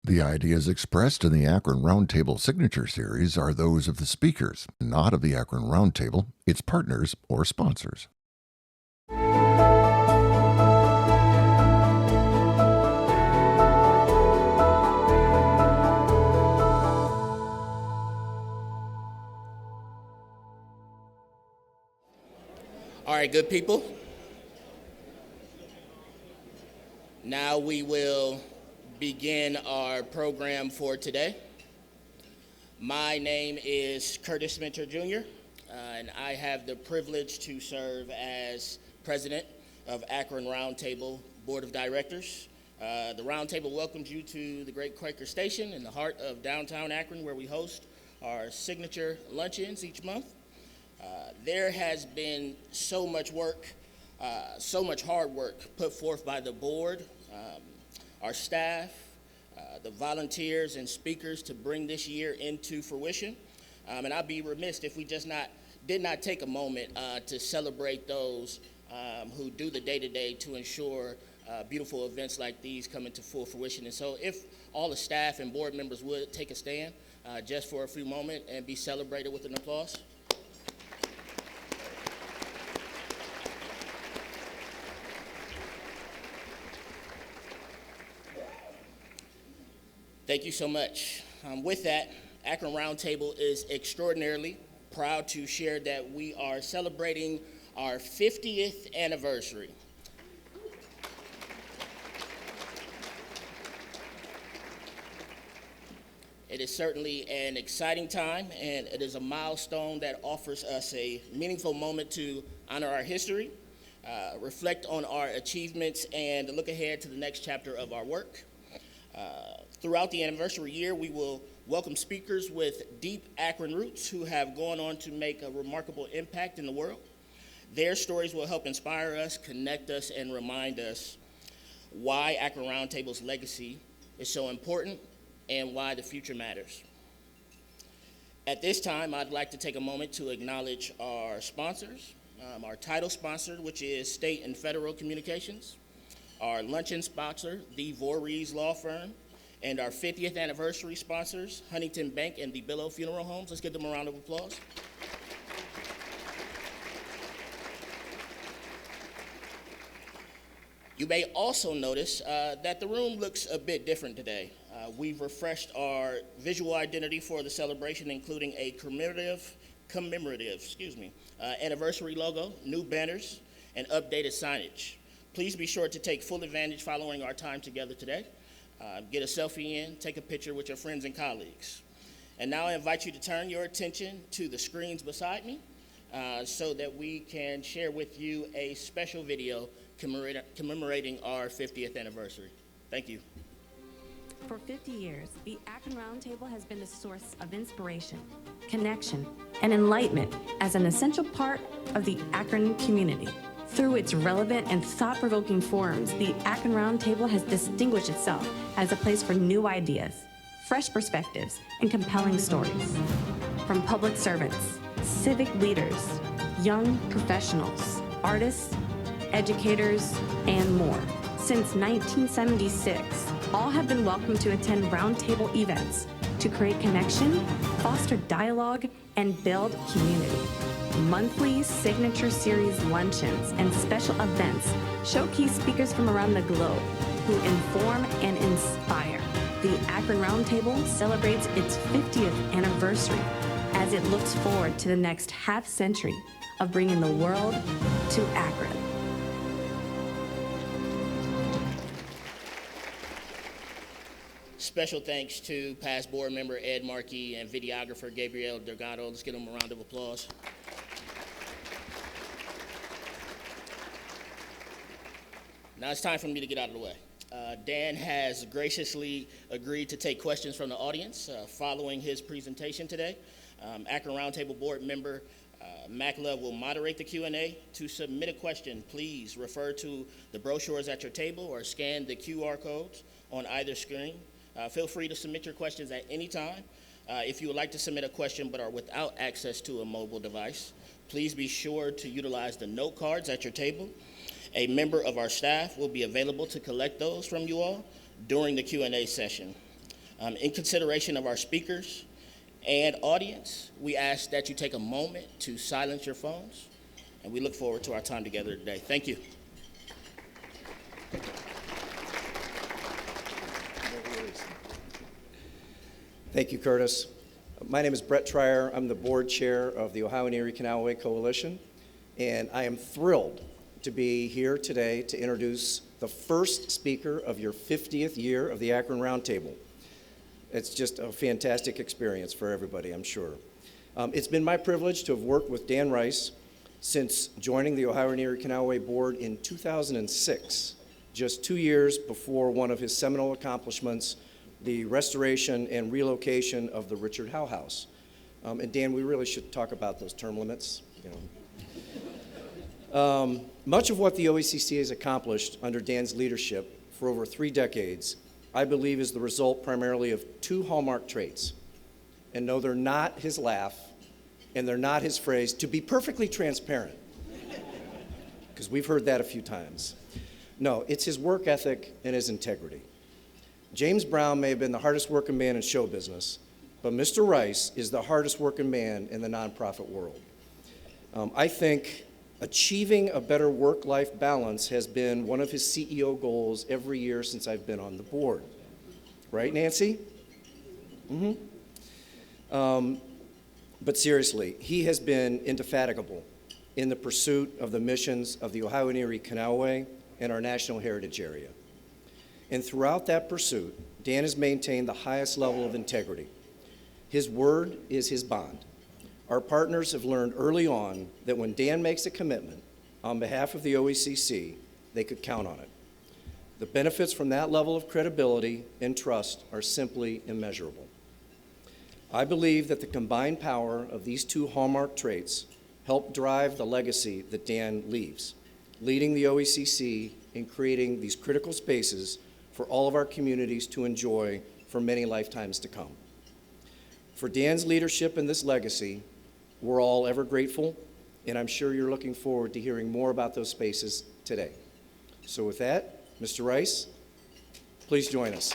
The ideas expressed in the Akron Roundtable Signature Series are those of the speakers, not of the Akron Roundtable, its partners, or sponsors. All right, good people. Now we will begin our program for today. My name is Curtis Minter Jr., and I have the privilege to serve as president of Akron Roundtable Board of Directors. The Roundtable welcomes you to the Great Quaker Station in the heart of downtown Akron, where we host our signature luncheons each month. There has been so much work, so much hard work put forth by the board, our staff, the volunteers and speakers to bring this year into fruition. And I'd be remiss if we did not take a moment to celebrate those who do the day-to-day to ensure beautiful events like these come into full fruition. And so if all the staff and board members would take a stand just for a few moments and be celebrated with an applause. Thank you so much. With that, Akron Roundtable is extraordinarily proud to share that we are celebrating our 50th anniversary. It is certainly an exciting time, and it is a milestone that offers us a meaningful moment to honor our history, reflect on our achievements, and look ahead to the next chapter of our work. Throughout the anniversary year, we will welcome speakers with deep Akron roots who have gone on to make a remarkable impact in the world. Their stories will help inspire us, connect us, and remind us why Akron Roundtable's legacy is so important and why the future matters. At this time, I'd like to take a moment to acknowledge our sponsors, our title sponsor, which is State and Federal Communications, our luncheon sponsor, the Voorhees Law Firm, and our 50th anniversary sponsors, Huntington Bank and the Billow Funeral Homes. Let's give them a round of applause. You may also notice that the room looks a bit different today. We've refreshed our visual identity for the celebration, including a commemorative anniversary logo, new banners, and updated signage. Please be sure to take full advantage following our time together today. Get a selfie in, take a picture with your friends and colleagues. And now I invite you to turn your attention to the screens beside me so that we can share with you a special video commemorating our 50th anniversary. Thank you. For 50 years, the Akron Roundtable has been a source of inspiration, connection, and enlightenment as an essential part of the Akron community. Through its relevant and thought-provoking forums, the Akron Roundtable has distinguished itself as a place for new ideas, fresh perspectives, and compelling stories. From public servants, civic leaders, young professionals, artists, educators, and more. Since 1976, all have been welcome to attend roundtable events to create connection, foster dialogue, and build community. Monthly signature series luncheons and special events showcase speakers from around the globe who inform and inspire. The Akron Roundtable celebrates its 50th anniversary as it looks forward to the next half century of bringing the world to Akron. Special thanks to past board member Ed Markey and videographer Gabriel Delgado. Let's give them a round of applause. Now it's time for me to get out of the way. Dan has graciously agreed to take questions from the audience following his presentation today. Akron Roundtable board member Mac Love will moderate the Q&A. To submit a question, please refer to the brochures at your table or scan the QR codes on either screen. Feel free to submit your questions at any time. If you would like to submit a question but are without access to a mobile device, please be sure to utilize the note cards at your table. A member of our staff will be available to collect those from you all during the Q&A session. In consideration of our speakers and audience, we ask that you take a moment to silence your phones, and we look forward to our time together today. Thank you. Thank you, Curtis. My name is Brett Trier. I'm the board chair of the Ohio and Erie Canalway Coalition, and I am thrilled to be here today to introduce the first speaker of your 50th year of the Akron Roundtable. It's just a fantastic experience for everybody, I'm sure. It's been my privilege to have worked with Dan Rice since joining the Ohio and Erie Canalway Board in 2006, just 2 years before one of his seminal accomplishments, the restoration and relocation of the Richard Howe House. And Dan, we really should talk about those term limits. Much of what the OECC has accomplished under Dan's leadership for over 3 decades, I believe, is the result primarily of 2 hallmark traits. And no, they're not his laugh, and they're not his phrase, to be perfectly transparent, because we've heard that a few times. No, it's his work ethic and his integrity. James Brown may have been the hardest working man in show business, but Mr. Rice is the hardest working man in the nonprofit world. I think achieving a better work-life balance has been one of his CEO goals every year since I've been on the board. Right, Nancy? But seriously, he has been indefatigable in the pursuit of the missions of the Ohio and Erie Canalway and our National Heritage Area. And throughout that pursuit, Dan has maintained the highest level of integrity. His word is his bond. Our partners have learned early on that when Dan makes a commitment on behalf of the OECC, they could count on it. The benefits from that level of credibility and trust are simply immeasurable. I believe that the combined power of these 2 hallmark traits help drive the legacy that Dan leaves, leading the OECC in creating these critical spaces for all of our communities to enjoy for many lifetimes to come. For Dan's leadership in this legacy, we're all ever grateful, and I'm sure you're looking forward to hearing more about those spaces today. So with that, Mr. Rice, please join us.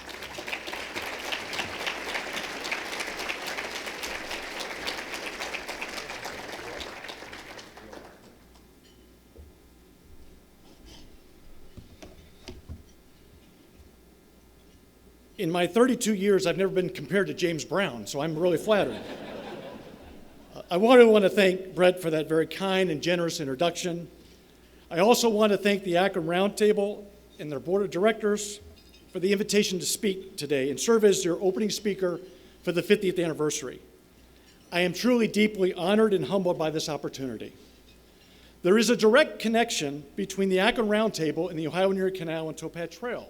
In my 32 years, I've never been compared to James Brown, so I'm really flattered. I want to thank Brett for that very kind and generous introduction. I also want to thank the Akron Roundtable and their board of directors for the invitation to speak today and serve as your opening speaker for the 50th anniversary. I am truly deeply honored and humbled by this opportunity. There is a direct connection between the Akron Roundtable and the Ohio and Erie Canal and Towpath Trail,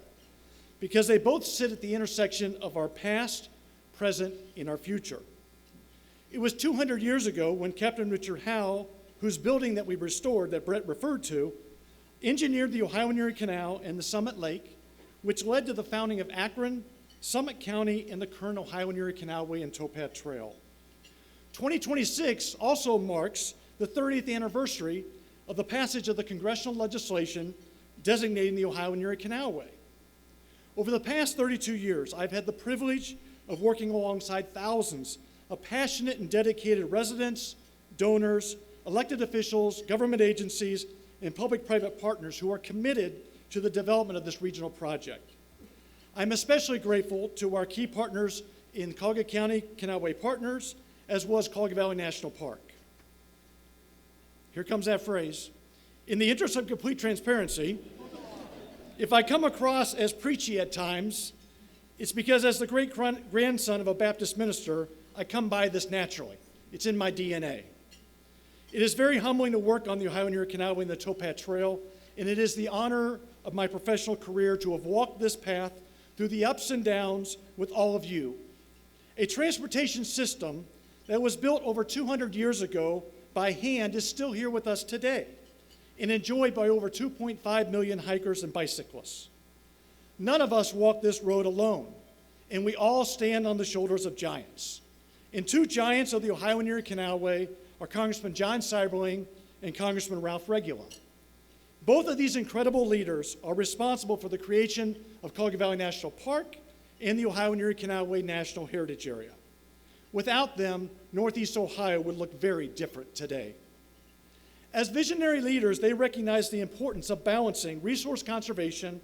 because they both sit at the intersection of our past, present, and our future. It was 200 years ago when Captain Richard Howe, whose building that we restored that Brett referred to, engineered the Ohio and Erie Canal and the Summit Lake, which led to the founding of Akron, Summit County, and the current Ohio and Erie Canalway and Towpath Trail. 2026 also marks the 30th anniversary of the passage of the congressional legislation designating the Ohio and Erie Canalway. Over the past 32 years, I've had the privilege of working alongside thousands of passionate and dedicated residents, donors, elected officials, government agencies, and public-private partners who are committed to the development of this regional project. I'm especially grateful to our key partners in Cuyahoga County Canalway Partners, as well as Cuyahoga Valley National Park. Here comes that phrase. In the interest of complete transparency, if I come across as preachy at times, it's because as the great-grandson of a Baptist minister, I come by this naturally. It's in my DNA. It is very humbling to work on the Ohio and Erie Canalway and the Towpath Trail, and it is the honor of my professional career to have walked this path through the ups and downs with all of you. A transportation system that was built over 200 years ago by hand is still here with us today and enjoyed by over 2.5 million hikers and bicyclists. None of us walk this road alone, and we all stand on the shoulders of giants. And 2 giants of the Ohio and Erie Canalway are Congressman John Seiberling and Congressman Ralph Regula. Both of these incredible leaders are responsible for the creation of Cuyahoga Valley National Park and the Ohio and Erie Canalway National Heritage Area. Without them, Northeast Ohio would look very different today. As visionary leaders, they recognize the importance of balancing resource conservation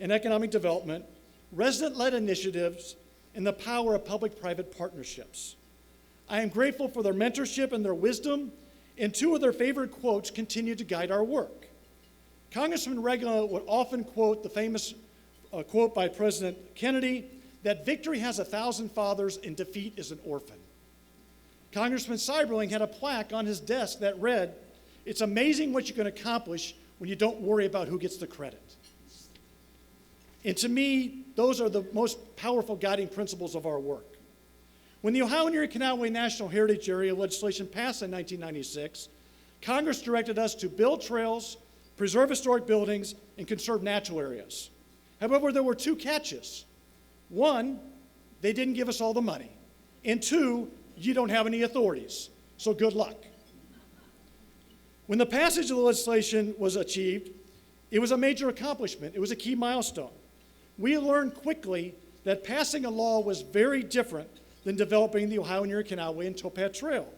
and economic development, resident-led initiatives, and the power of public-private partnerships. I am grateful for their mentorship and their wisdom, and two of their favorite quotes continue to guide our work. Congressman Reagan would often quote the famous quote by President Kennedy, that victory has 1,000 fathers and defeat is an orphan. Congressman Seiberling had a plaque on his desk that read, "It's amazing what you can accomplish when you don't worry about who gets the credit." And to me, those are the most powerful guiding principles of our work. When the Ohio and Erie Canalway National Heritage Area legislation passed in 1996, Congress directed us to build trails, preserve historic buildings, and conserve natural areas. However, there were two catches. One, they didn't give us all the money. And two, you don't have any authorities, so good luck. When the passage of the legislation was achieved, it was a major accomplishment. It was a key milestone. We learned quickly that passing a law was very different than developing the Ohio and Erie Canalway and Towpath Trail.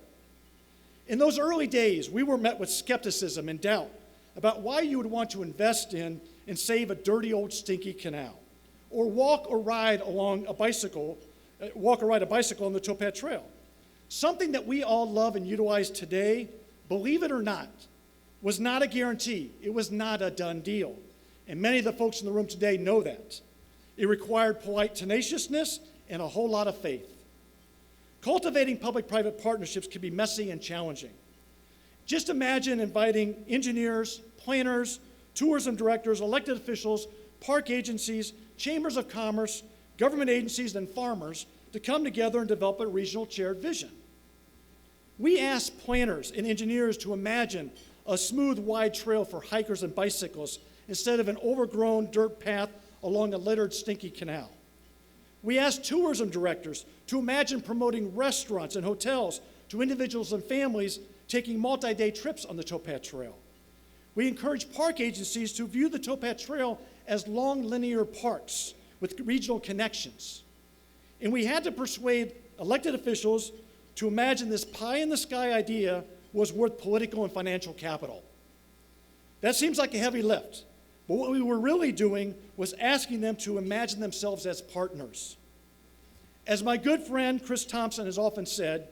In those early days, we were met with skepticism and doubt about why you would want to invest in and save a dirty old stinky canal, or walk or ride a bicycle on the Towpath Trail. Something that we all love and utilize today, believe it or not, was not a guarantee. It was not a done deal. And many of the folks in the room today know that. It required polite tenaciousness and a whole lot of faith. Cultivating public-private partnerships can be messy and challenging. Just imagine inviting engineers, planners, tourism directors, elected officials, park agencies, chambers of commerce, government agencies, and farmers to come together and develop a regional shared vision. We asked planners and engineers to imagine a smooth, wide trail for hikers and bicyclists instead of an overgrown dirt path along a littered, stinky canal. We asked tourism directors to imagine promoting restaurants and hotels to individuals and families taking multi-day trips on the Towpath Trail. We encouraged park agencies to view the Towpath Trail as long, linear parks with regional connections. And we had to persuade elected officials to imagine this pie-in-the-sky idea was worth political and financial capital. That seems like a heavy lift, but what we were really doing was asking them to imagine themselves as partners. As my good friend Chris Thompson has often said,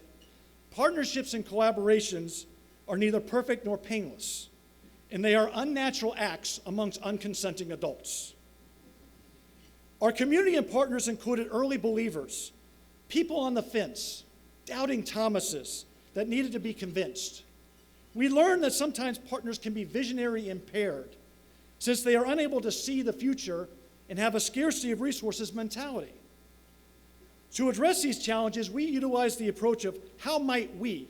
partnerships and collaborations are neither perfect nor painless, and they are unnatural acts amongst unconsenting adults. Our community and partners included early believers, people on the fence, doubting Thomases that needed to be convinced. We learned that sometimes partners can be visionary impaired, since they are unable to see the future and have a scarcity of resources mentality. To address these challenges, we utilize the approach of how might we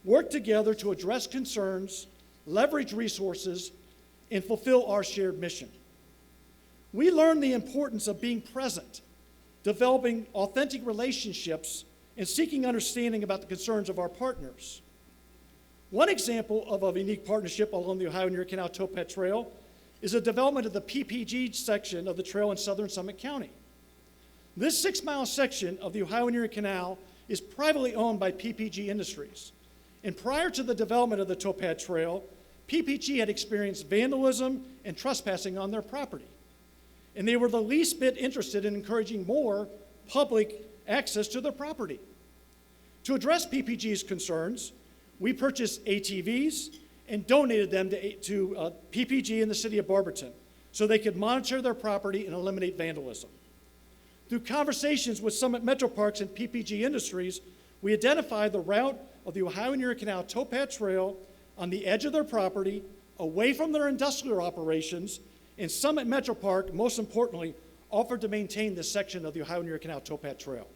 work together to address concerns, leverage resources, and fulfill our shared mission. We learned the importance of being present, developing authentic relationships, and seeking understanding about the concerns of our partners. One example of a unique partnership along the Ohio and Erie Canal Towpath Trail is the development of the PPG section of the trail in southern Summit County. This 6-mile section of the Ohio and Erie Canal is privately owned by PPG Industries. And prior to the development of the Towpath Trail, PPG had experienced vandalism and trespassing on their property. And they were the least bit interested in encouraging more public access to their property. To address PPG's concerns, we purchased ATVs and donated them to PPG in the city of Barberton so they could monitor their property and eliminate vandalism. Through conversations with Summit Metro Parks and PPG Industries, we identified the route of the Ohio and Erie Canal Towpath Trail on the edge of their property, away from their industrial operations, and Summit Metro Park, most importantly, offered to maintain this section of the Ohio and Erie Canal Towpath Trail.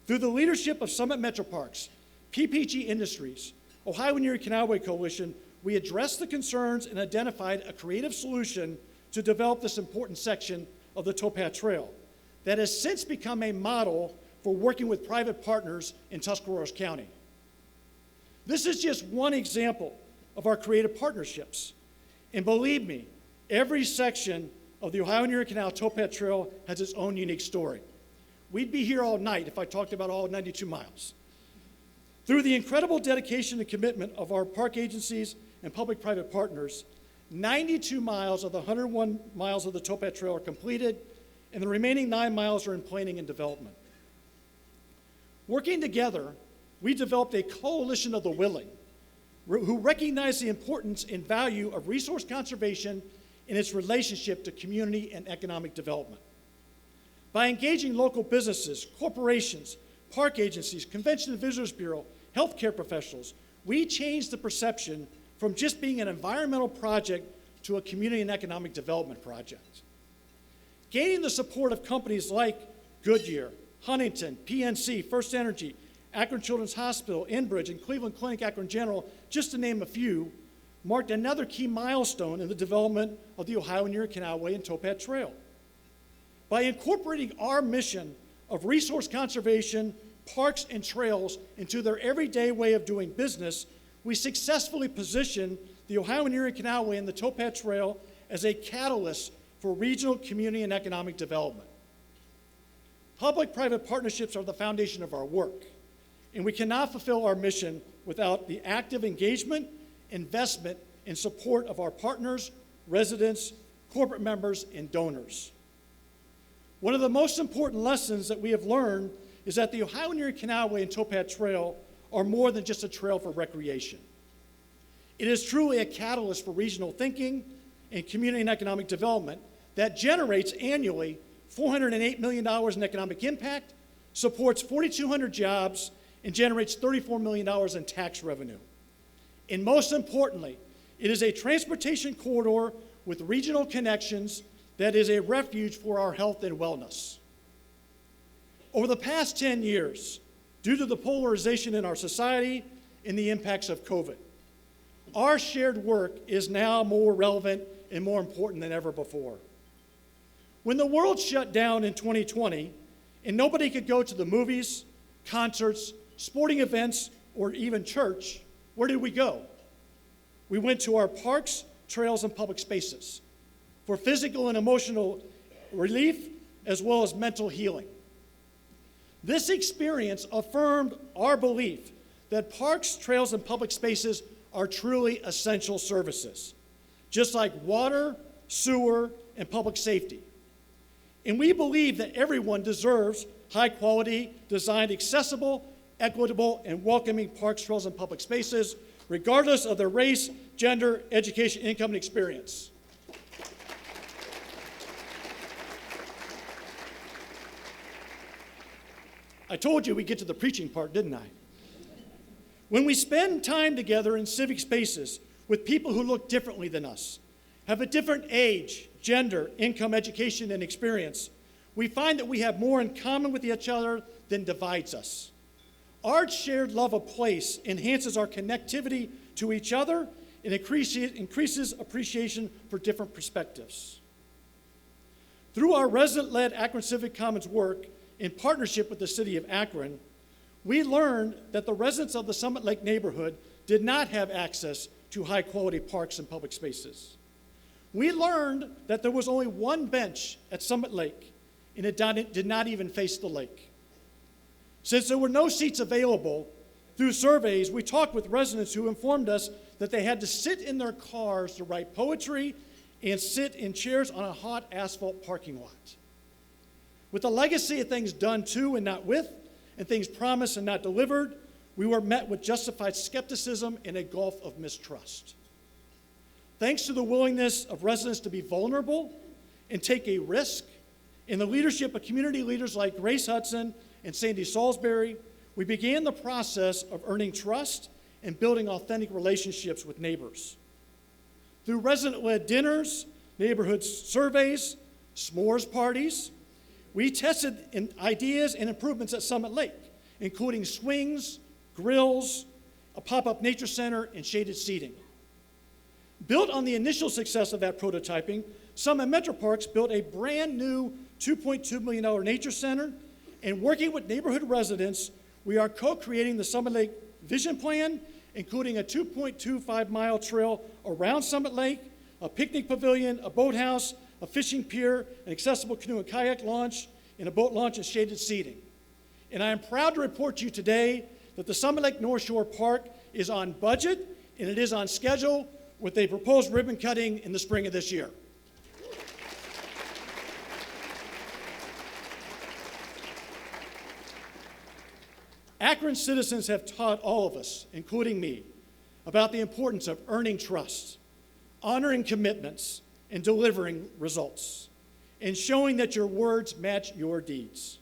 Through the leadership of Summit Metro Parks, PPG Industries, Ohio and Erie Canalway Coalition, we addressed the concerns and identified a creative solution to develop this important section of the Towpath Trail that has since become a model for working with private partners in Tuscarawas County. This is just one example of our creative partnerships. And believe me, every section of the Ohio and Erie Canal Towpath Trail has its own unique story. We'd be here all night if I talked about all 92 miles. Through the incredible dedication and commitment of our park agencies and public-private partners, 92 miles of the 101 miles of the Towpath Trail are completed, and the remaining 9 miles are in planning and development. Working together, we developed a coalition of the willing who recognize the importance and value of resource conservation in its relationship to community and economic development. By engaging local businesses, corporations, park agencies, Convention and Visitors Bureau, healthcare professionals, we changed the perception from just being an environmental project to a community and economic development project. Gaining the support of companies like Goodyear, Huntington, PNC, First Energy, Akron Children's Hospital, Enbridge, and Cleveland Clinic Akron General, just to name a few, marked another key milestone in the development of the Ohio and Erie Canalway and Towpath Trail. By incorporating our mission of resource conservation, parks, and trails into their everyday way of doing business, we successfully positioned the Ohio and Erie Canalway and the Towpath Trail as a catalyst for regional, community, and economic development. Public-private partnerships are the foundation of our work, and we cannot fulfill our mission without the active engagement, investment, and support of our partners, residents, corporate members, and donors. One of the most important lessons that we have learned is that the Ohio and Erie Canalway and Towpath Trail are more than just a trail for recreation. It is truly a catalyst for regional thinking and community and economic development that generates annually $408 million in economic impact, supports 4,200 jobs, and generates $34 million in tax revenue. And most importantly, it is a transportation corridor with regional connections that is a refuge for our health and wellness. Over the past 10 years, due to the polarization in our society and the impacts of COVID, our shared work is now more relevant and more important than ever before. When the world shut down in 2020 and nobody could go to the movies, concerts, sporting events, or even church, where did we go? We went to our parks, trails, and public spaces for physical and emotional relief as well as mental healing. This experience affirmed our belief that parks, trails, and public spaces are truly essential services, just like water, sewer, and public safety. And we believe that everyone deserves high-quality, designed, accessible, equitable, and welcoming parks, trails, and public spaces, regardless of their race, gender, education, income, and experience. I told you we'd get to the preaching part, didn't I? When we spend time together in civic spaces with people who look differently than us, have a different age, gender, income, education, and experience, we find that we have more in common with each other than divides us. Our shared love of place enhances our connectivity to each other and increases appreciation for different perspectives. Through our resident-led Akron Civic Commons work in partnership with the city of Akron, we learned that the residents of the Summit Lake neighborhood did not have access to high-quality parks and public spaces. We learned that there was only one bench at Summit Lake, and it did not even face the lake. Since there were no seats available, through surveys, we talked with residents who informed us that they had to sit in their cars to write poetry and sit in chairs on a hot asphalt parking lot. With the legacy of things done to and not with, and things promised and not delivered, we were met with justified skepticism and a gulf of mistrust. Thanks to the willingness of residents to be vulnerable and take a risk, and the leadership of community leaders like Grace Hudson and Sandy Salisbury, we began the process of earning trust and building authentic relationships with neighbors. Through resident-led dinners, neighborhood surveys, s'mores parties, we tested ideas and improvements at Summit Lake, including swings, grills, a pop-up nature center, and shaded seating. Built on the initial success of that prototyping, Summit Metro Parks built a brand new $2.2 million nature center, and working with neighborhood residents, we are co-creating the Summit Lake Vision Plan, including a 2.25-mile trail around Summit Lake, a picnic pavilion, a boathouse, a fishing pier, an accessible canoe and kayak launch, and a boat launch and shaded seating. And I am proud to report to you today that the Summit Lake North Shore Park is on budget and it is on schedule with a proposed ribbon cutting in the spring of this year. Akron citizens have taught all of us, including me, about the importance of earning trust, honoring commitments, and delivering results, and showing that your words match your deeds.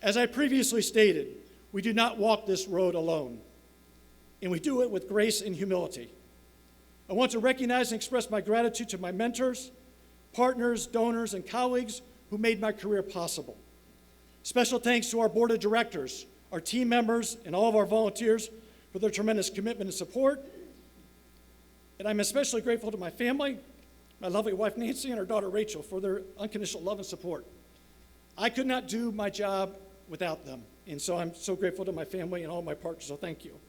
As I previously stated, we do not walk this road alone, and we do it with grace and humility. I want to recognize and express my gratitude to my mentors, partners, donors, and colleagues who made my career possible. Special thanks to our board of directors, our team members, and all of our volunteers for their tremendous commitment and support. And I'm especially grateful to my family, my lovely wife Nancy and our daughter Rachel for their unconditional love and support. I could not do my job without them, and so I'm so grateful to my family and all my partners, so thank you.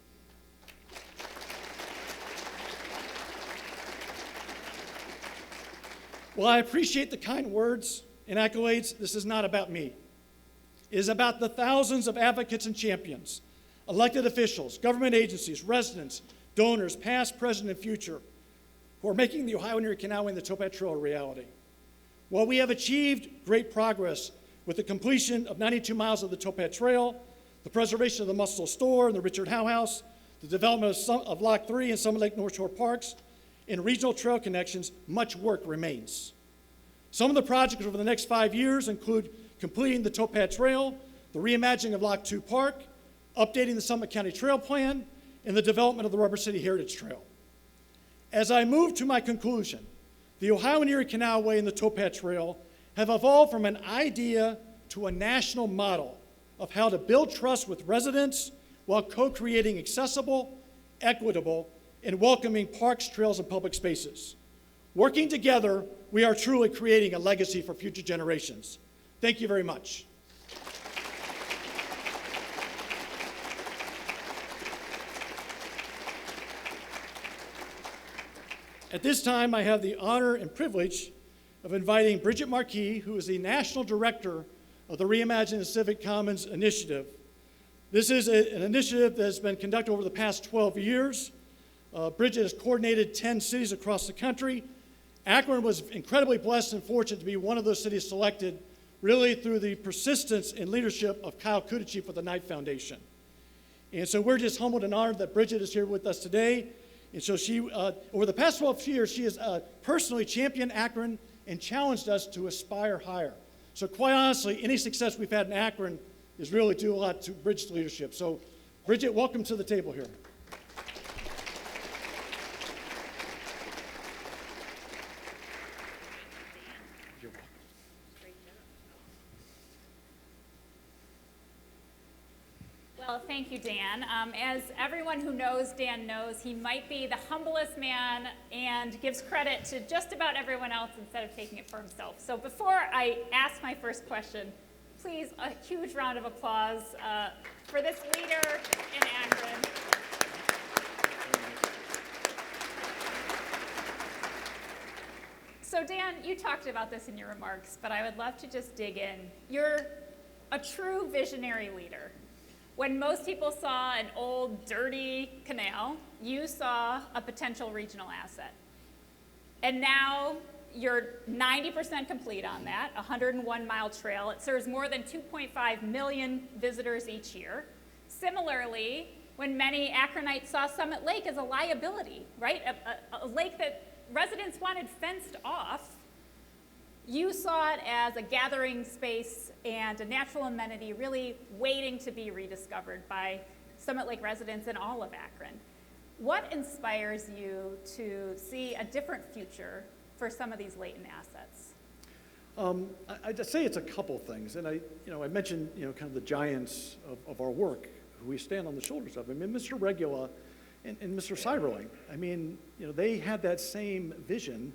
While I appreciate the kind words and accolades, this is not about me. It is about the thousands of advocates and champions, elected officials, government agencies, residents, donors, past, present, and future, who are making the Ohio and Erie Canalway and the Towpath Trail a reality. While we have achieved great progress with the completion of 92 miles of the Towpath Trail, the preservation of the Muscle Store and the Richard Howe House, the development of Lock 3 and Summit Lake North Shore Parks, and regional trail connections, much work remains. Some of the projects over the next 5 years include completing the Towpath Trail, the reimagining of Lock 2 Park, updating the Summit County Trail Plan, and the development of the Rubber City Heritage Trail. As I move to my conclusion, the Ohio and Erie Canalway and the Towpath Trail have evolved from an idea to a national model of how to build trust with residents while co-creating accessible, equitable, and welcoming parks, trails, and public spaces. Working together, we are truly creating a legacy for future generations. Thank you very much. At this time, I have the honor and privilege of inviting Bridget Marquis, who is the National Director of the Reimagine the Civic Commons Initiative. This is an initiative that has been conducted over the past 12 years. Bridget has coordinated 10 cities across the country. Akron was incredibly blessed and fortunate to be one of those cities selected, really through the persistence and leadership of Kyle Kudichieff with the Knight Foundation. And so we're just humbled and honored that Bridget is here with us today. And so she, over the past 12 years, she has personally championed Akron and challenged us to aspire higher. So quite honestly, any success we've had in Akron is really due a lot to Bridget's leadership. So Bridget, welcome to the table here. Well, thank you, Dan. As everyone who knows Dan knows, he might be the humblest man and gives credit to just about everyone else instead of taking it for himself. So before I ask my first question, please, a huge round of applause for this leader in Akron. So Dan, you talked about this in your remarks, but I would love to just dig in. You're a true visionary leader. When most people saw an old, dirty canal, you saw a potential regional asset. And now you're 90% complete on that, a 101-mile trail. It serves more than 2.5 million visitors each year. Similarly, when many Akronites saw Summit Lake as a liability, right? A lake that residents wanted fenced off, you saw it as a gathering space and a natural amenity really waiting to be rediscovered by Summit Lake residents and all of Akron. What inspires you to see a different future for some of these latent assets? I'd say it's a couple things, and I mentioned kind of the giants of our work who we stand on the shoulders of. I mean, Mr. Regula and Mr. Cyberling. I mean, they had that same vision.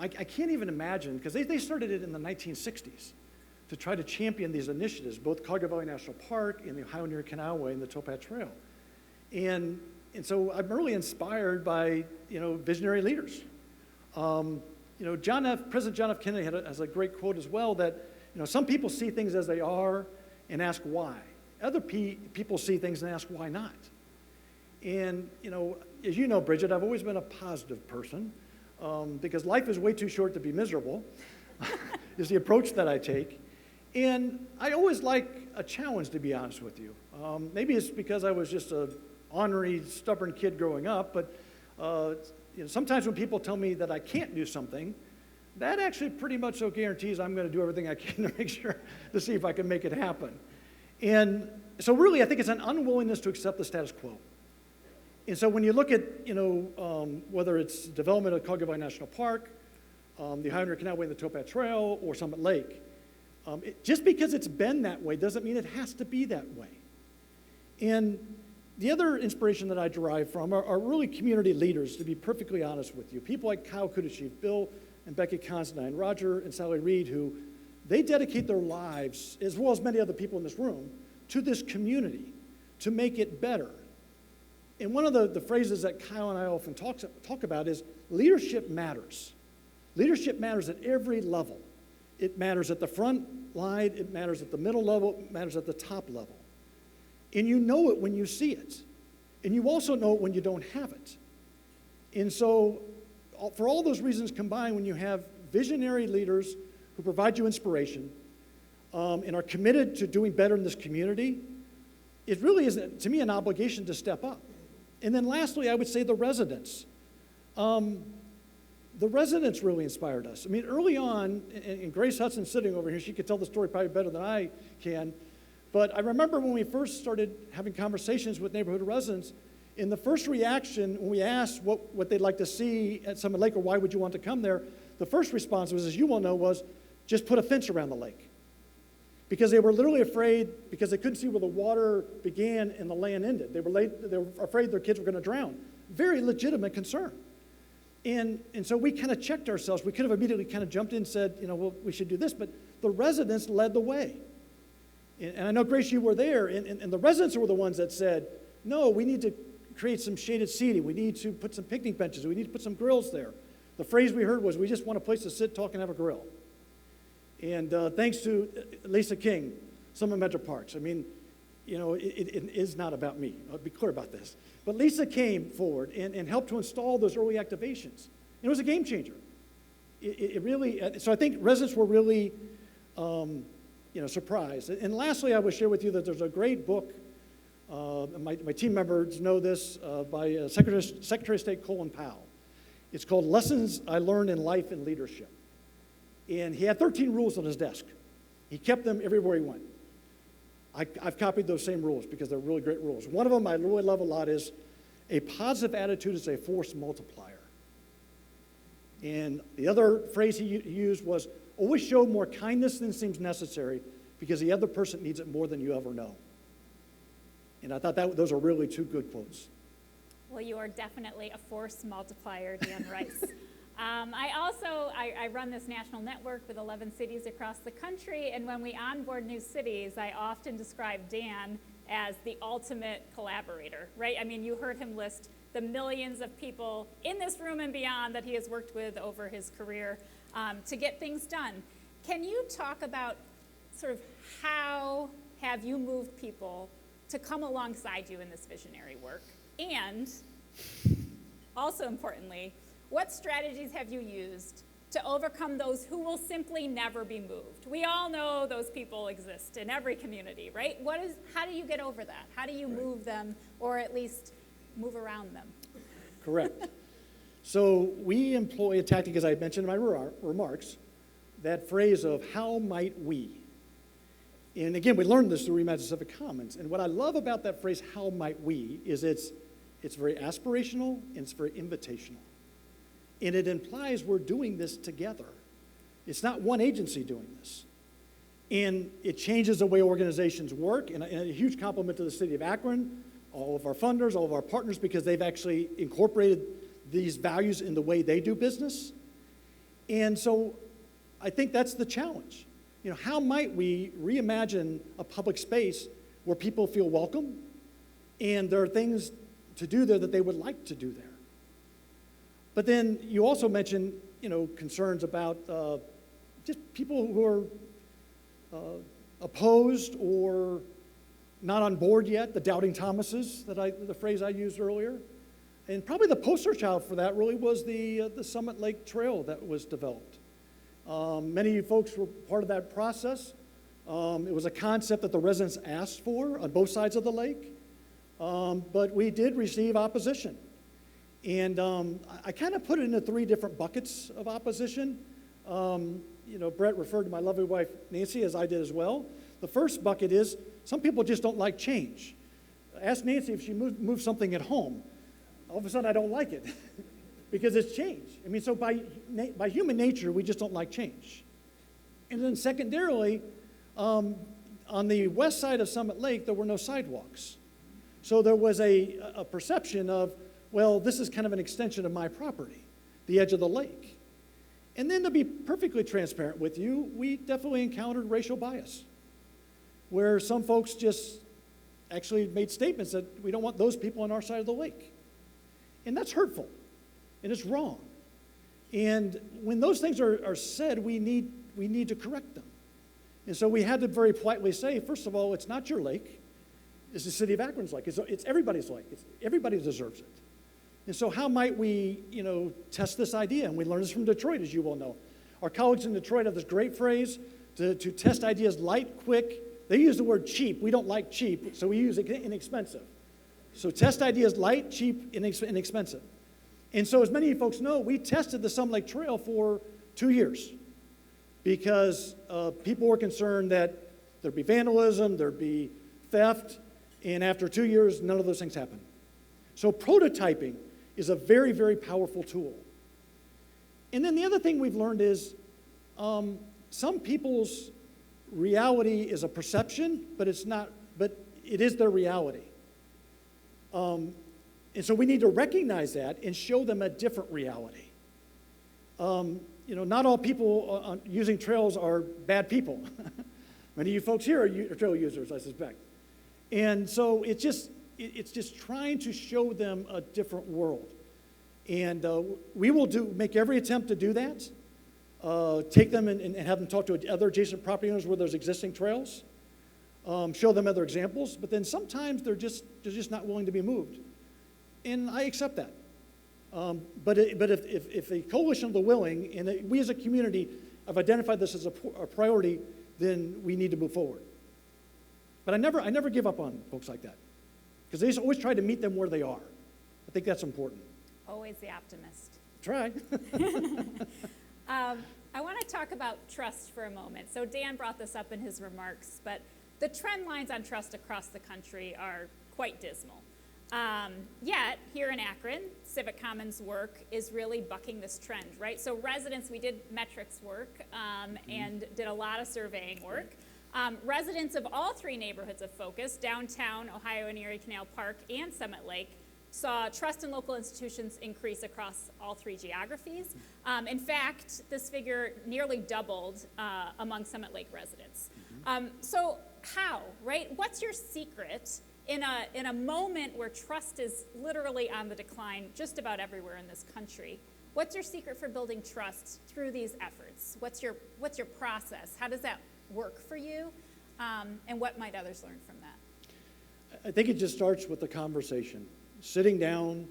I can't even imagine, because they started it in the 1960s to try to champion these initiatives, both Collier Valley National Park and the Ohio and Erie Canalway and the Towpath Trail. And so I'm really inspired by, visionary leaders. President John F. Kennedy has a great quote as well that, some people see things as they are and ask why. Other people see things and ask why not. And, as you know, Bridget, I've always been a positive person because life is way too short to be miserable, is the approach that I take. And I always like a challenge, to be honest with you. Maybe it's because I was just a ornery, stubborn kid growing up, but sometimes when people tell me that I can't do something, that actually pretty much so guarantees I'm going to do everything I can to make sure to see if I can make it happen. And so really, I think it's an unwillingness to accept the status quo. And so when you look at, whether it's development of Cogevine National Park, the Ohio Canalway and the Towpath Trail, or Summit Lake, just because it's been that way doesn't mean it has to be that way. And the other inspiration that I derive from are really community leaders, to be perfectly honest with you. People like Kyle Kudashev, Bill and Becky Considine, Roger and Sally Reed, who they dedicate their lives, as well as many other people in this room, to this community to make it better. And one of the phrases that Kyle and I often talk about is leadership matters. Leadership matters at every level. It matters at the front line, it matters at the middle level, it matters at the top level. And you know it when you see it. And you also know it when you don't have it. And so, for all those reasons combined, when you have visionary leaders who provide you inspiration and are committed to doing better in this community, it really is, to me, an obligation to step up. And then lastly, I would say the residents. The residents really inspired us. I mean, early on, and Grace Hudson sitting over here, she could tell the story probably better than I can, but I remember when we first started having conversations with neighborhood residents, in the first reaction, when we asked what they'd like to see at Summit Lake or why would you want to come there, the first response was, as you well know, was just put a fence around the lake. Because they were literally afraid, because they couldn't see where the water began and the land ended. They were afraid their kids were going to drown. Very legitimate concern. And so we kind of checked ourselves. We could have immediately kind of jumped in and said, well, we should do this, but the residents led the way. And I know, Grace, you were there, and the residents were the ones that said, no, we need to create some shaded seating. We need to put some picnic benches. We need to put some grills there. The phrase we heard was, we just want a place to sit, talk, and have a grill. And thanks to Lisa King, Summit Metro Parks. I mean, it is not about me. I'll be clear about this. But Lisa came forward and helped to install those early activations. And it was a game changer. It really, so I think residents were really, surprised. And lastly, I would share with you that there's a great book, my team members know this, by Secretary of State Colin Powell. It's called Lessons I Learned in Life and Leadership. And he had 13 rules on his desk. He kept them everywhere he went. I've copied those same rules because they're really great rules. One of them I really love a lot is a positive attitude is a force multiplier. And the other phrase he used was, always show more kindness than seems necessary because the other person needs it more than you ever know. And I thought those are really two good quotes. Well, you are definitely a force multiplier, Dan Rice. I run this national network with 11 cities across the country, and when we onboard new cities, I often describe Dan as the ultimate collaborator, right? I mean, you heard him list the millions of people in this room and beyond that he has worked with over his career to get things done. Can you talk about sort of how have you moved people to come alongside you in this visionary work? And also importantly, what strategies have you used to overcome those who will simply never be moved? We all know those people exist in every community, right? How do you get over that? How do you move them, or at least move around them? Correct. So we employ a tactic, as I mentioned in my remarks, that phrase of how might we? And again, we learned this through Reimagine Civic Commons. And what I love about that phrase, how might we, is it's very aspirational and it's very invitational. And it implies we're doing this together. It's not one agency doing this. And it changes the way organizations work, and a huge compliment to the City of Akron, all of our funders, all of our partners, because they've actually incorporated these values in the way they do business. And so I think that's the challenge. How might we reimagine a public space where people feel welcome and there are things to do there that they would like to do there? But then you also mentioned, concerns about just people who are opposed or not on board yet, the doubting Thomases, the phrase I used earlier. And probably the poster child for that really was the Summit Lake Trail that was developed. Many of you folks were part of that process. It was a concept that the residents asked for on both sides of the lake, but we did receive opposition. And I kind of put it into 3 different buckets of opposition. Brett referred to my lovely wife, Nancy, as I did as well. The first bucket is some people just don't like change. Ask Nancy if she moved something at home. All of a sudden, I don't like it because it's change. I mean, so by human nature, we just don't like change. And then secondarily, on the west side of Summit Lake, there were no sidewalks. So there was a perception of, well, this is kind of an extension of my property, the edge of the lake. And then to be perfectly transparent with you, we definitely encountered racial bias, where some folks just actually made statements that we don't want those people on our side of the lake. And that's hurtful, and it's wrong. And when those things are said, we need to correct them. And so we had to very politely say, first of all, it's not your lake. It's the city of Akron's lake. It's everybody's lake. Everybody deserves it. And so how might we, test this idea? And we learned this from Detroit, as you well know. Our colleagues in Detroit have this great phrase to test ideas light, quick. They use the word cheap. We don't like cheap, so we use inexpensive. So test ideas light, cheap, inexpensive. And so as many of you folks know, we tested the Summit Lake Trail for 2 years because people were concerned that there'd be vandalism, there'd be theft, and after 2 years, none of those things happened. So prototyping is a very, very powerful tool. And then the other thing we've learned is some people's reality is a perception, but it is their reality. And so we need to recognize that and show them a different reality. Not all people using trails are bad people. Many of you folks here are trail users, I suspect. And so it's just trying to show them a different world. And we will make every attempt to do that. Take them and have them talk to other adjacent property owners where there's existing trails. Show them other examples, but then sometimes they're just not willing to be moved. And I accept that. But if a coalition of the willing, and we as a community have identified this as a priority, then we need to move forward. But I never give up on folks like that, because they always try to meet them where they are. I think that's important. Always the optimist. Try. I want to talk about trust for a moment. So Dan brought this up in his remarks, but the trend lines on trust across the country are quite dismal. Yet, here in Akron, Civic Commons work is really bucking this trend, right? So residents, we did metrics work and did a lot of surveying work. Residents of all 3 neighborhoods of focus, downtown, Ohio and Erie Canal Park, and Summit Lake, saw trust in local institutions increase across all 3 geographies. In fact, this figure nearly doubled among Summit Lake residents. So how, right? What's your secret in a moment where trust is literally on the decline just about everywhere in this country? What's your secret for building trust through these efforts? What's your process? How does that work for you? And what might others learn from that? I think it just starts with the conversation, sitting down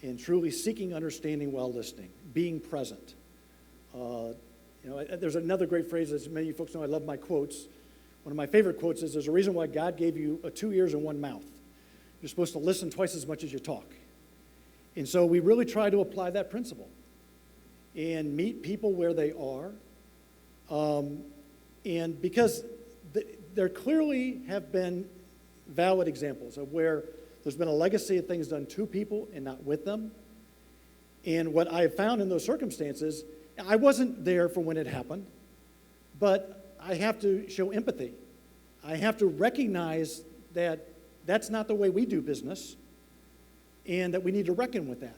and truly seeking understanding while listening, being present. There's another great phrase, as many of you folks know, I love my quotes. One of my favorite quotes is, there's a reason why God gave you 2 ears and 1 mouth. You're supposed to listen twice as much as you talk. And so we really try to apply that principle and meet people where they are. And because there clearly have been valid examples of where there's been a legacy of things done to people and not with them. And what I have found in those circumstances, I wasn't there for when it happened, but I have to show empathy. I have to recognize that that's not the way we do business, and that we need to reckon with that.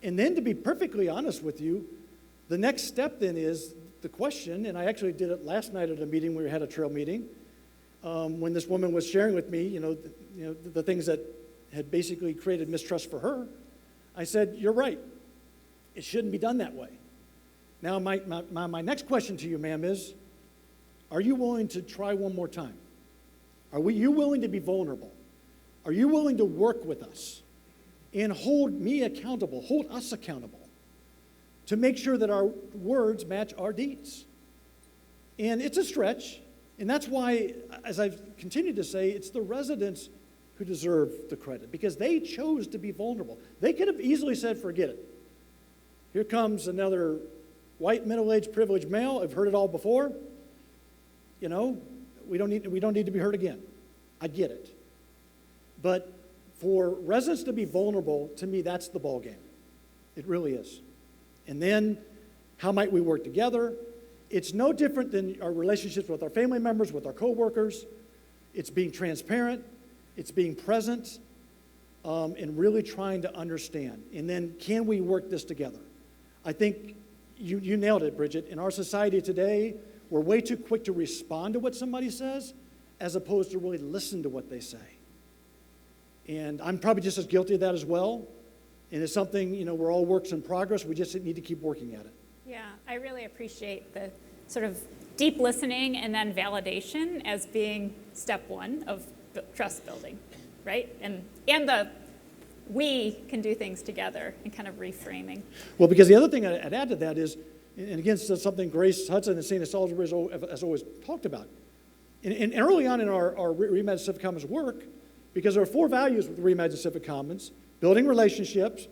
And then, to be perfectly honest with you, the next step then is the question, and I actually did it last night at a meeting where we had a trail meeting, when this woman was sharing with me, the things that had basically created mistrust for her. I said, you're right. It shouldn't be done that way. Now, my next question to you, ma'am, is, are you willing to try one more time? Are you willing to be vulnerable? Are you willing to work with us and hold me accountable, hold us accountable, to make sure that our words match our deeds? And it's a stretch, and that's why, as I've continued to say, it's the residents who deserve the credit, because they chose to be vulnerable. They could have easily said, forget it. Here comes another white, middle-aged, privileged male. I've heard it all before. You know, we don't need to be hurt again. I get it. But for residents to be vulnerable, to me, that's the ballgame. It really is. And then, how might we work together? It's no different than our relationships with our family members, with our coworkers. It's being transparent. It's being present, and really trying to understand. And then, can we work this together? I think you nailed it, Bridget. In our society today, we're way too quick to respond to what somebody says, as opposed to really listen to what they say. And I'm probably just as guilty of that as well. And it's something, we're all works in progress. We just need to keep working at it. Yeah, I really appreciate the sort of deep listening and then validation as being step one of trust building, right? And we can do things together and kind of reframing. Well, because the other thing I'd add to that is, and again, it's something Grace Hudson and St. Salisbury has always talked about. And early on in our Reimagine Civic Commons work, because there are 4 values with Reimagine Civic Commons: building relationships,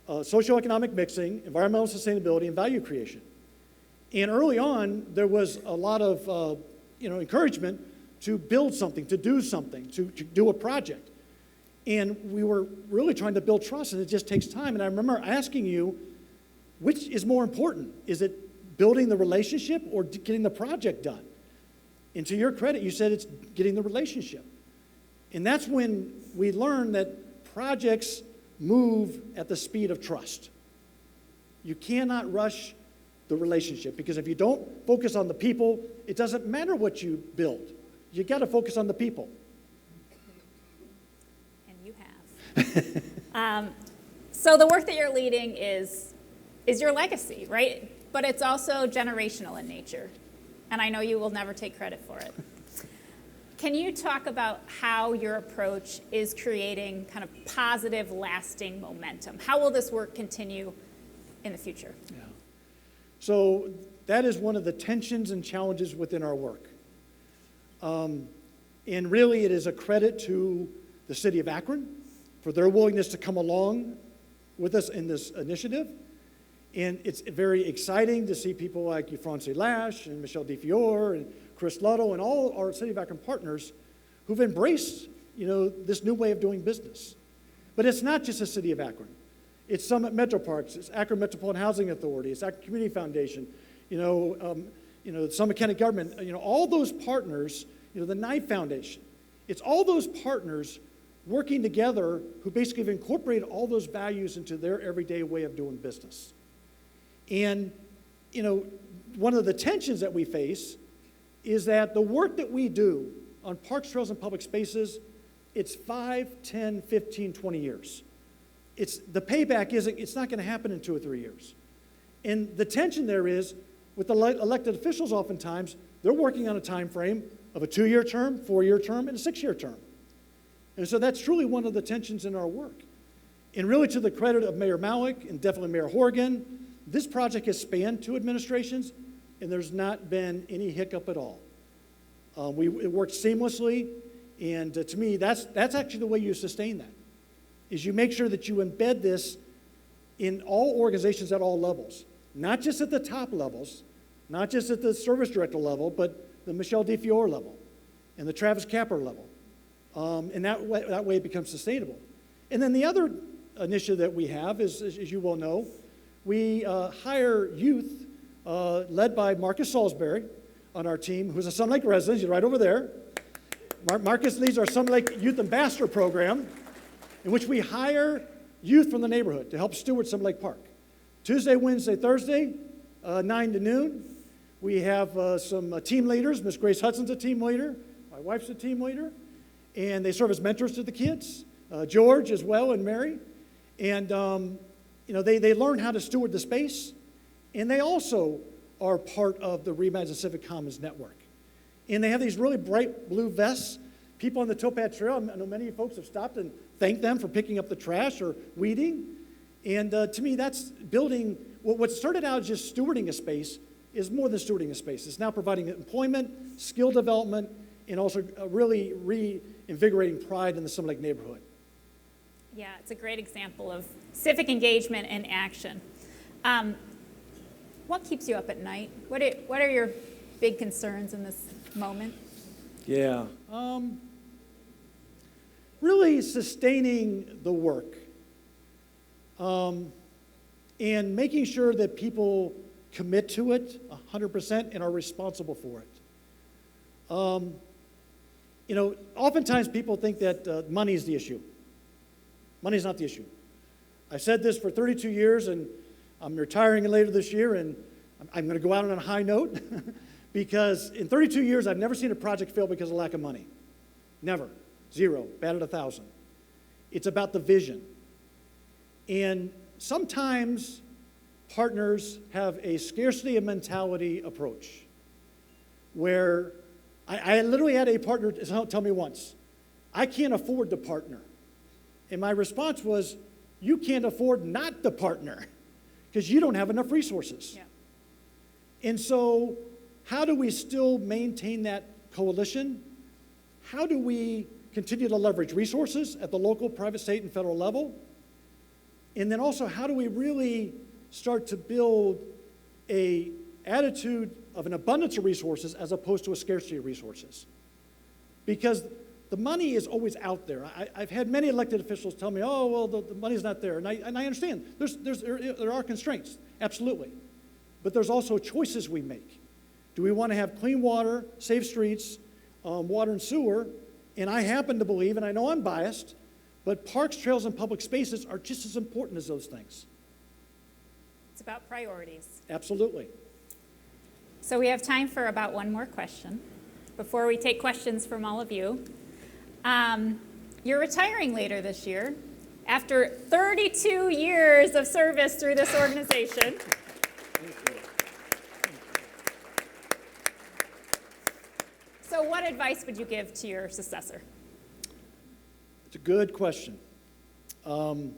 socioeconomic mixing, environmental sustainability, and value creation. And early on, there was a lot of encouragement to build something, to do something, to do a project. And we were really trying to build trust, and it just takes time. And I remember asking you, which is more important? Is it building the relationship or getting the project done? And to your credit, you said it's getting the relationship. And that's when we learned that projects move at the speed of trust. You cannot rush the relationship, because if you don't focus on the people, it doesn't matter what you build. You got to focus on the people. And you have. So the work that you're leading is your legacy, right? But it's also generational in nature. And I know you will never take credit for it. Can you talk about how your approach is creating kind of positive, lasting momentum? How will this work continue in the future? Yeah. So that is one of the tensions and challenges within our work. And really, it is a credit to the city of Akron for their willingness to come along with us in this initiative. And it's very exciting to see people like Euphrancine Lash and Michelle DeFiore and Chris Luttle and all our City of Akron partners who've embraced, this new way of doing business. But it's not just the City of Akron. It's Summit Metro Parks, it's Akron Metropolitan Housing Authority, it's Akron Community Foundation, the Summit County Government, all those partners, the Knight Foundation. It's all those partners working together who basically have incorporated all those values into their everyday way of doing business. And, one of the tensions that we face is that the work that we do on parks, trails, and public spaces, it's 5, 10, 15, 20 years. The payback it's not going to happen in 2 or 3 years. And the tension there is, with the elected officials oftentimes, they're working on a time frame of a 2-year term, 4-year term, and a 6-year term. And so that's truly one of the tensions in our work. And really, to the credit of Mayor Malik and definitely Mayor Horgan, this project has spanned 2 administrations, and there's not been any hiccup at all. It worked seamlessly, and to me, that's actually the way you sustain that, is you make sure that you embed this in all organizations at all levels, not just at the top levels, not just at the service director level, but the Michelle DeFiore level and the Travis Capper level. And that way it becomes sustainable. And then the other initiative that we have is, as you well know, we hire youth led by Marcus Salisbury on our team, who's a Sun Lake resident. He's right over there. Marcus leads our Sun Lake Youth Ambassador program, in which we hire youth from the neighborhood to help steward Sun Lake Park. Tuesday, Wednesday, Thursday, 9 to noon. We have some team leaders. Miss Grace Hudson's a team leader. My wife's a team leader. And they serve as mentors to the kids. George as well, and Mary. And, they learn how to steward the space. And they also are part of the Reimagine Civic Commons network. And they have these really bright blue vests. People on the Towpath Trail, I know many folks have stopped and thanked them for picking up the trash or weeding. And to me, that's building, what started out as just stewarding a space is more than stewarding a space. It's now providing employment, skill development, and also really reinvigorating pride in the Summit Lake neighborhood. Yeah, it's a great example of civic engagement in action. What keeps you up at night? What are your big concerns in this moment? Yeah. Really sustaining the work and making sure that people commit to it 100% and are responsible for it. Oftentimes people think that money is the issue. Money is not the issue. I've said this for 32 years, and I'm retiring later this year, and I'm going to go out on a high note because in 32 years, I've never seen a project fail because of lack of money. Never. Zero. Bad at 1,000. It's about the vision. And sometimes partners have a scarcity of mentality approach where I literally had a partner tell me once, I can't afford to partner. And my response was, you can't afford not to partner because you don't have enough resources. Yeah. And so how do we still maintain that coalition? How do we continue to leverage resources at the local, private, state, and federal level? And then also, how do we really start to build an attitude of an abundance of resources as opposed to a scarcity of resources? Because the money is always out there. I've had many elected officials tell me, oh, well, the money's not there. And I understand. There are constraints, absolutely. But there's also choices we make. Do we want to have clean water, safe streets, water and sewer? And I happen to believe, and I know I'm biased, but parks, trails, and public spaces are just as important as those things. It's about priorities. Absolutely. So we have time for about one more question before we take questions from all of you. You're retiring later this year after 32 years of service through this organization. So what advice would you give to your successor? It's a good question. And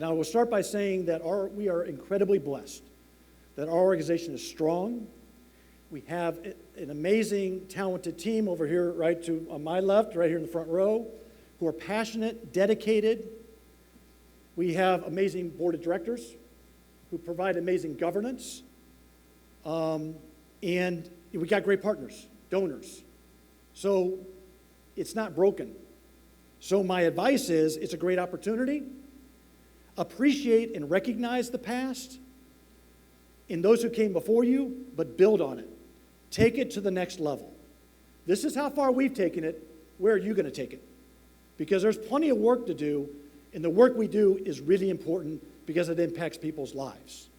I will start by saying that we are incredibly blessed, that our organization is strong. We have an amazing, talented team over here right on my left, right here in the front row, who are passionate, dedicated. We have amazing board of directors who provide amazing governance. And we got great partners, donors. So it's not broken. So my advice is, it's a great opportunity. Appreciate and recognize the past in those who came before you, but build on it. Take it to the next level. This is how far we've taken it. Where are you going to take it? Because there's plenty of work to do, and the work we do is really important because it impacts people's lives.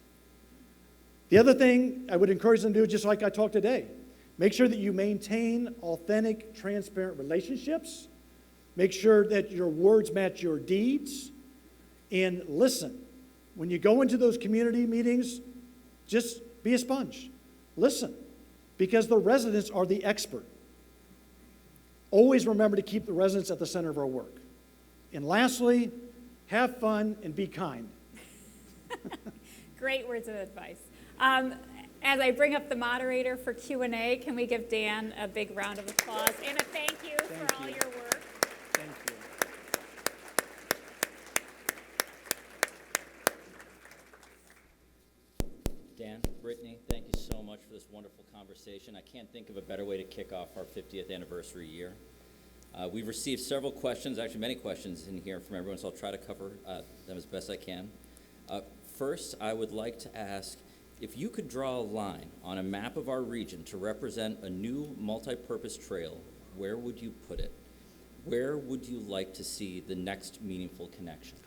The other thing I would encourage them to do, just like I talked today, make sure that you maintain authentic, transparent relationships. Make sure that your words match your deeds. And listen. When you go into those community meetings, just be a sponge. Listen. Because the residents are the expert. Always remember to keep the residents at the center of our work. And lastly, have fun and be kind. Great words of advice. As I bring up the moderator for Q&A, can we give Dan a big round of applause and a thank you for all your work? Thank you. Dan, Brittany, thank you so much for this wonderful conversation. I can't think of a better way to kick off our 50th anniversary year. We've received several questions, actually many questions in here from everyone, so I'll try to cover them as best I can. First, I would like to ask, if you could draw a line on a map of our region to represent a new multi-purpose trail, where would you put it? Where would you like to see the next meaningful connection?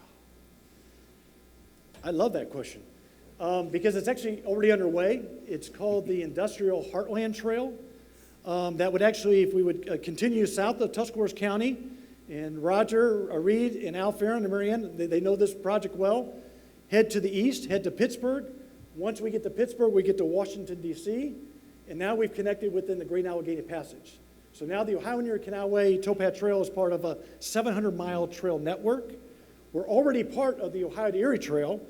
I love that question because it's actually already underway. It's called the Industrial Heartland Trail. That would actually, if we would continue south of Tuscarawas County, and Roger Reed and Al Farron and Marianne, they know this project well, head to the east, head to Pittsburgh, Once we get to Pittsburgh, we get to Washington, D.C., and now we've connected within the Great Allegheny Passage. So now the Ohio and Erie Canalway Towpath Trail is part of a 700-mile trail network. We're already part of the Ohio to Erie Trail.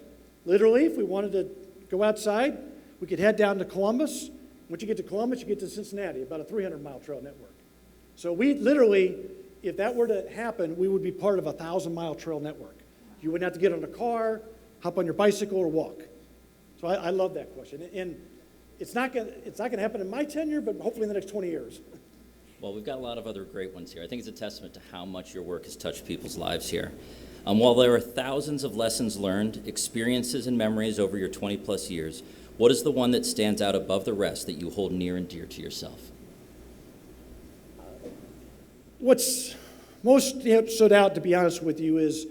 Literally, if we wanted to go outside, we could head down to Columbus. Once you get to Columbus, you get to Cincinnati, about a 300-mile trail network. So we literally, if that were to happen, we would be part of a 1,000-mile trail network. You wouldn't have to get on a car, hop on your bicycle, or walk. So I love that question. And it's not going to happen in my tenure, but hopefully in the next 20 years. Well, we've got a lot of other great ones here. I think it's a testament to how much your work has touched people's lives here. While there are thousands of lessons learned, experiences, and memories over your 20-plus years, what is the one that stands out above the rest that you hold near and dear to yourself? What's most stood out, to be honest with you, is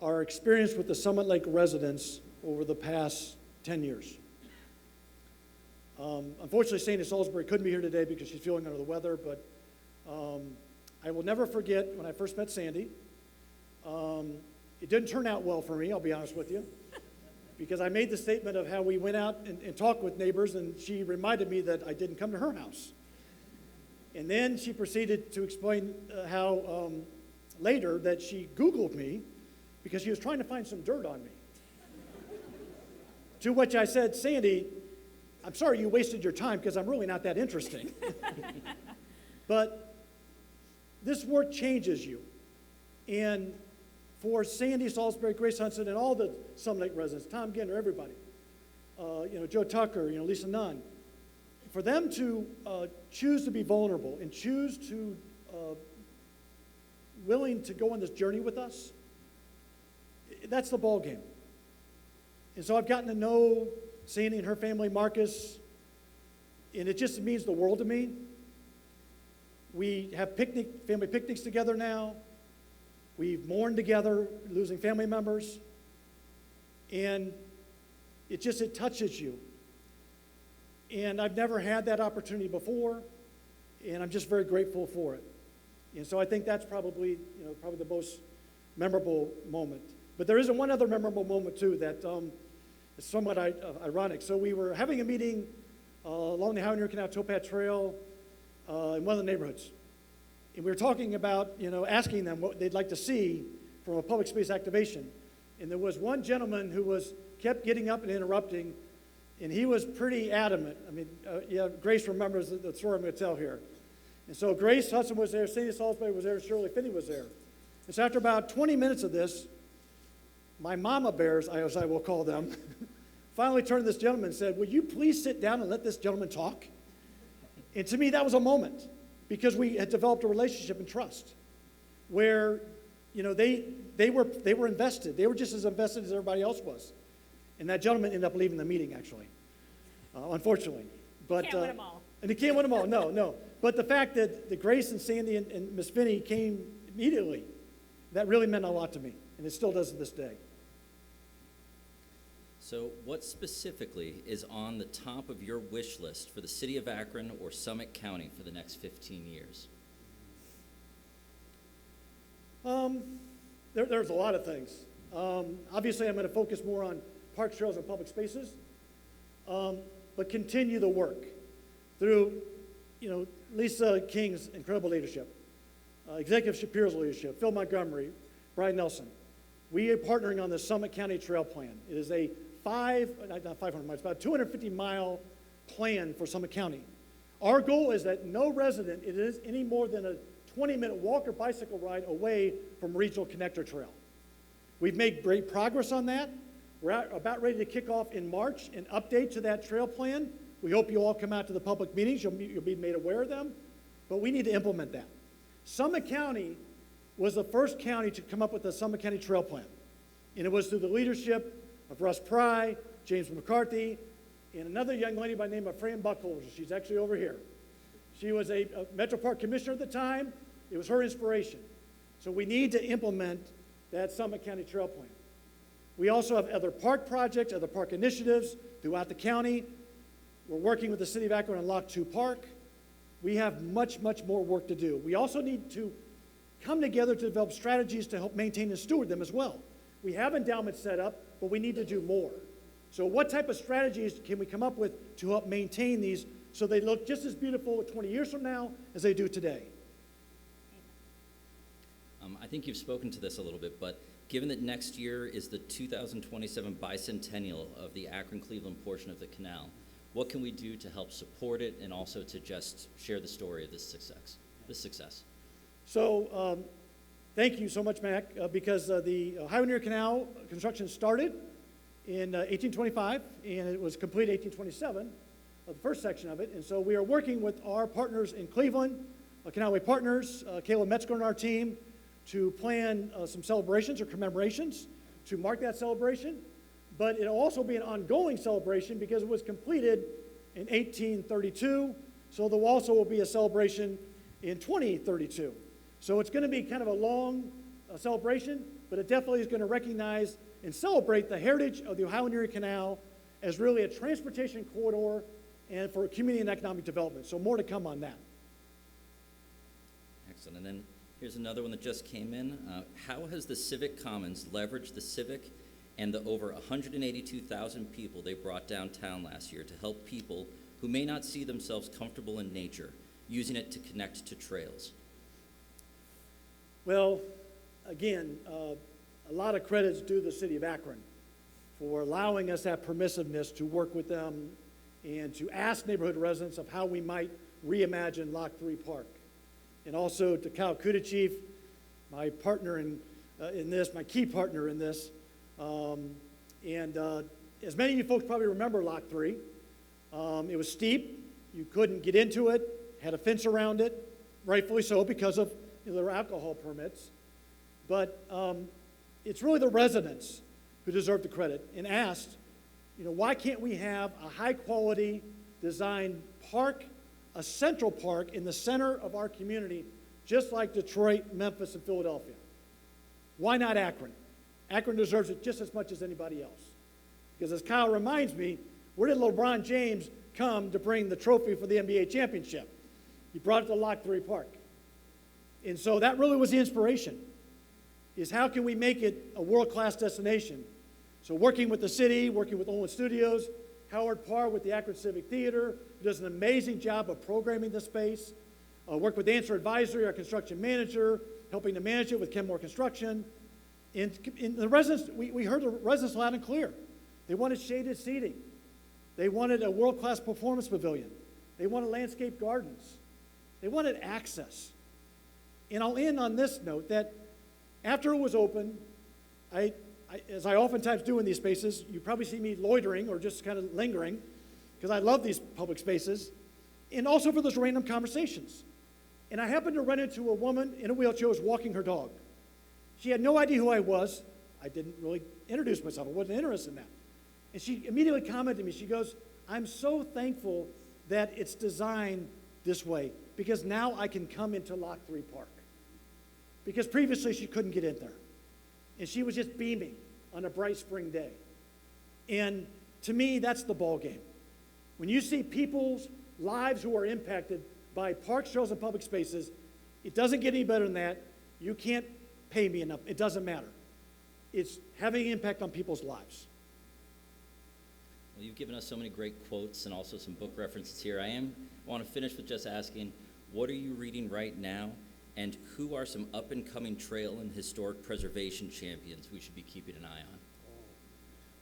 our experience with the Summit Lake residents over the past 10 years. Unfortunately, Sandy Salisbury couldn't be here today because she's feeling under the weather, but I will never forget when I first met Sandy. It didn't turn out well for me, I'll be honest with you, because I made the statement of how we went out and talked with neighbors, and she reminded me that I didn't come to her house. And then she proceeded to explain how later that she Googled me because she was trying to find some dirt on me. To which I said, Sandy, I'm sorry you wasted your time because I'm really not that interesting. But this work changes you. And for Sandy Salisbury, Grace Hudson, and all the Summit Lake residents, Tom Ginter, everybody, Joe Tucker, Lisa Nunn, for them to choose to be vulnerable and choose to willing to go on this journey with us, that's the ball game. And so I've gotten to know Sandy and her family, Marcus, and it just means the world to me. We have family picnics together now. We've mourned together, losing family members. And it touches you. And I've never had that opportunity before, and I'm just very grateful for it. And so I think that's probably the most memorable moment. But there is one other memorable moment, too, that is somewhat ironic. So we were having a meeting along the Ohio and Erie Canal Towpath Trail in one of the neighborhoods. And we were talking about, asking them what they'd like to see from a public space activation. And there was one gentleman who kept getting up and interrupting, and he was pretty adamant. I mean, Grace remembers the story I'm going to tell here. And so Grace Hudson was there, Sandy Salisbury was there, Shirley Finney was there. And so after about 20 minutes of this, my mama bears, as I will call them, finally turned to this gentleman and said, "Will you please sit down and let this gentleman talk?" And to me, that was a moment, because we had developed a relationship and trust where, they were invested. They were just as invested as everybody else was. And that gentleman ended up leaving the meeting, actually, unfortunately. But, Can't win them all. And he can't win them all, no. But the fact that the Grace and Sandy and Miss Finney came immediately, that really meant a lot to me, and it still does to this day. So what specifically is on the top of your wish list for the city of Akron or Summit County for the next 15 years? There's a lot of things. Obviously, I'm going to focus more on parks, trails, and public spaces, but continue the work through, Lisa King's incredible leadership, Executive Shapiro's leadership, Phil Montgomery, Brian Nelson. We are partnering on the Summit County Trail Plan. It is a not 500 miles, about 250-mile plan for Summit County. Our goal is that no resident is any more than a 20-minute walk or bicycle ride away from Regional Connector Trail. We've made great progress on that. We're about ready to kick off in March an update to that trail plan. We hope you all come out to the public meetings. You'll be made aware of them, but we need to implement that. Summit County was the first county to come up with the Summit County Trail Plan, and it was through the leadership of Russ Pry, James McCarthy, and another young lady by the name of Fran Buckholzer. She's actually over here. She was a Metro Park commissioner at the time. It was her inspiration. So we need to implement that Summit County Trail Plan. We also have other park projects, other park initiatives throughout the county. We're working with the city of Akron on Lock 2 Park. We have much, much more work to do. We also need to come together to develop strategies to help maintain and steward them as well. We have endowments set up, but we need to do more. So what type of strategies can we come up with to help maintain these so they look just as beautiful 20 years from now as they do today? I think you've spoken to this a little bit, but given that next year is the 2027 bicentennial of the Akron-Cleveland portion of the canal, what can we do to help support it and also to just share the story of this success? So thank you so much, Mac, because the Ohio and Erie Canal construction started in 1825, and it was completed 1827, the first section of it. And so we are working with our partners in Cleveland, Canalway Partners, Caleb Metzger and our team, to plan some celebrations or commemorations to mark that celebration. But it'll also be an ongoing celebration because it was completed in 1832. So there also will be a celebration in 2032. So it's going to be kind of a long celebration, but it definitely is going to recognize and celebrate the heritage of the Ohio and Erie Canal as really a transportation corridor and for community and economic development. So more to come on that. Excellent. And then here's another one that just came in. How has the Civic Commons leveraged the Civic and the over 182,000 people they brought downtown last year to help people who may not see themselves comfortable in nature, using it to connect to trails? Well, again, a lot of credits due to the city of Akron for allowing us that permissiveness to work with them and to ask neighborhood residents of how we might reimagine Lock 3 Park. And also to Kyle Kudachief, my partner in this, my key partner in this. As many of you folks probably remember Lock 3, it was steep. You couldn't get into it, had a fence around it, rightfully so because of their alcohol permits. But it's really the residents who deserve the credit and asked, why can't we have a high-quality designed park, a central park in the center of our community, just like Detroit, Memphis, and Philadelphia? Why not Akron? Akron deserves it just as much as anybody else. Because as Kyle reminds me, where did LeBron James come to bring the trophy for the NBA championship? He brought it to Lock 3 Park. And so that really was the inspiration, is how can we make it a world-class destination? So working with the city, working with Olin Studios, Howard Parr with the Akron Civic Theater, who does an amazing job of programming the space. Work with Answer Advisory, our construction manager, helping to manage it with Kenmore Construction. And the residents, we heard the residents loud and clear. They wanted shaded seating. They wanted a world-class performance pavilion. They wanted landscape gardens. They wanted access. And I'll end on this note that after it was open, as I oftentimes do in these spaces, you probably see me loitering or just kind of lingering because I love these public spaces, and also for those random conversations. And I happened to run into a woman in a wheelchair who was walking her dog. She had no idea who I was. I didn't really introduce myself. I wasn't interested in that. And she immediately commented to me. She goes, "I'm so thankful that it's designed this way because now I can come into Lock 3 Park." Because previously she couldn't get in there. And she was just beaming on a bright spring day. And to me, that's the ball game. When you see people's lives who are impacted by parks, trails, and public spaces, it doesn't get any better than that. You can't pay me enough. It doesn't matter. It's having an impact on people's lives. Well, you've given us so many great quotes and also some book references here. I want to finish with just asking, what are you reading right now? And who are some up-and-coming trail and historic preservation champions we should be keeping an eye on?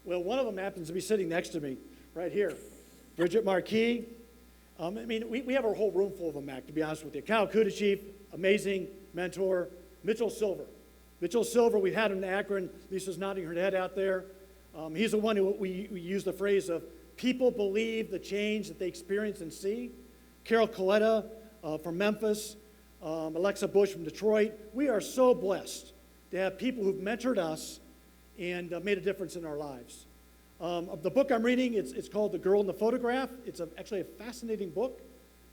Well, one of them happens to be sitting next to me right here, Bridget Marquis. We have a whole room full of them, Mac, to be honest with you. Kyle Kudachief, amazing mentor. Mitchell Silver. Mitchell Silver, we had him in Akron. Lisa's nodding her head out there. He's the one who we use the phrase of people believe the change that they experience and see. Carol Coletta from Memphis. Alexa Bush from Detroit. We are so blessed to have people who've mentored us and made a difference in our lives. The book I'm reading, it's called The Girl in the Photograph. It's actually a fascinating book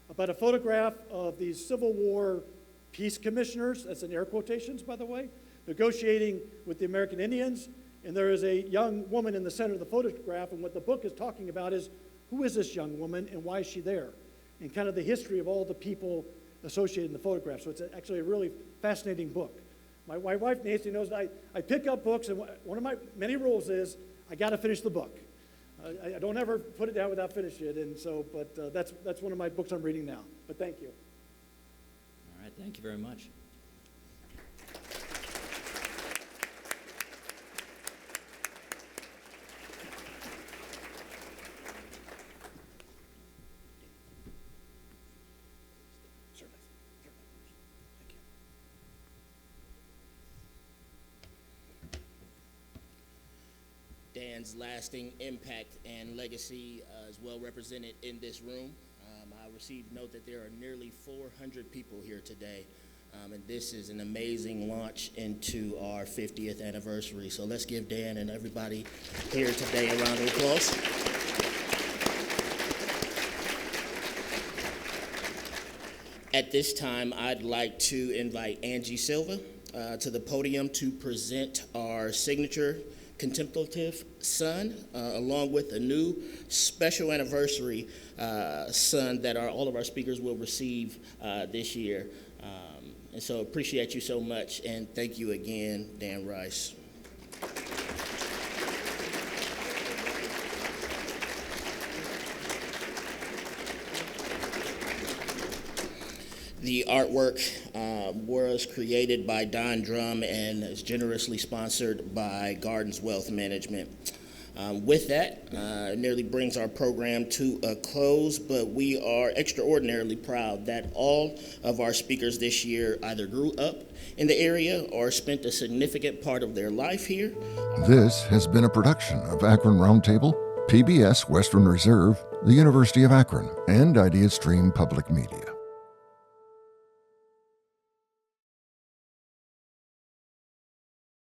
about a photograph of these Civil War peace commissioners, that's in air quotations, by the way, negotiating with the American Indians. And there is a young woman in the center of the photograph, and what the book is talking about is, who is this young woman and why is she there? And kind of the history of all the people associated in the photograph. So it's actually a really fascinating book. My wife, Nancy, knows that I pick up books, and one of my many rules is I got to finish the book. I don't ever put it down without finishing it, and so, but that's one of my books I'm reading now. But thank you. All right, thank you very much. Dan's lasting impact and legacy is well represented in this room. I received note that there are nearly 400 people here today, and this is an amazing launch into our 50th anniversary. So let's give Dan and everybody here today a round of applause. At this time, I'd like to invite Angie Silva to the podium to present our signature contemplative son, along with a new special anniversary son that all of our speakers will receive this year. And so appreciate you so much, and thank you again, Dan Rice. The artwork was created by Don Drum and is generously sponsored by Gardens Wealth Management. With that, it nearly brings our program to a close, but we are extraordinarily proud that all of our speakers this year either grew up in the area or spent a significant part of their life here. This has been a production of Akron Roundtable, PBS Western Reserve, the University of Akron, and IdeaStream Public Media.